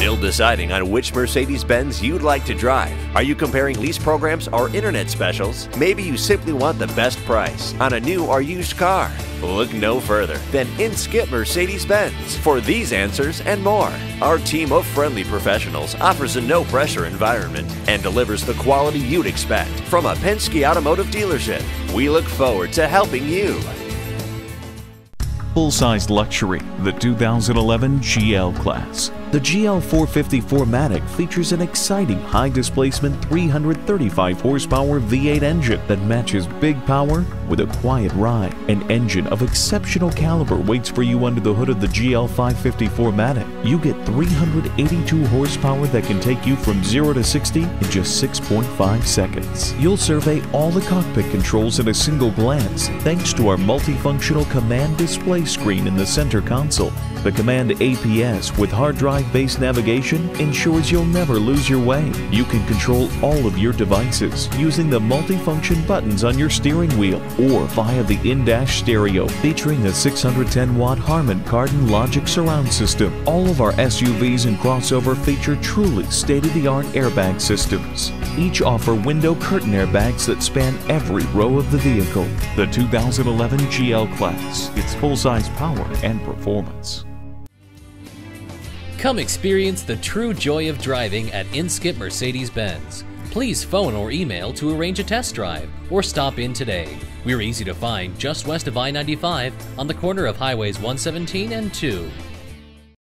Still deciding on which Mercedes-Benz you'd like to drive? Are you comparing lease programs or internet specials? Maybe you simply want the best price on a new or used car. Look no further than Inskip Mercedes-Benz for these answers and more. Our team of friendly professionals offers a no-pressure environment and delivers the quality you'd expect from a Penske Automotive dealership. We look forward to helping you. Full-size luxury, the 2011 GL Class. The GL 450 4MATIC features an exciting high-displacement 335 horsepower V8 engine that matches big power with a quiet ride. An engine of exceptional caliber waits for you under the hood of the GL 550 4MATIC. You get 382 horsepower that can take you from 0 to 60 in just 6.5 seconds. You'll survey all the cockpit controls in a single glance thanks to our multifunctional command display screen in the center console. The Command APS with hard drive-based navigation ensures you'll never lose your way. You can control all of your devices using the multifunction buttons on your steering wheel or via the in-dash stereo featuring a 610-watt Harman Kardon Logic surround system. All of our SUVs and crossover feature truly state-of-the-art airbag systems. Each offer window curtain airbags that span every row of the vehicle. The 2011 GL Class. It's full-size power and performance. Come experience the true joy of driving at Inskip Mercedes-Benz. Please phone or email to arrange a test drive or stop in today. We're easy to find just west of I-95 on the corner of Highways 117 and 2.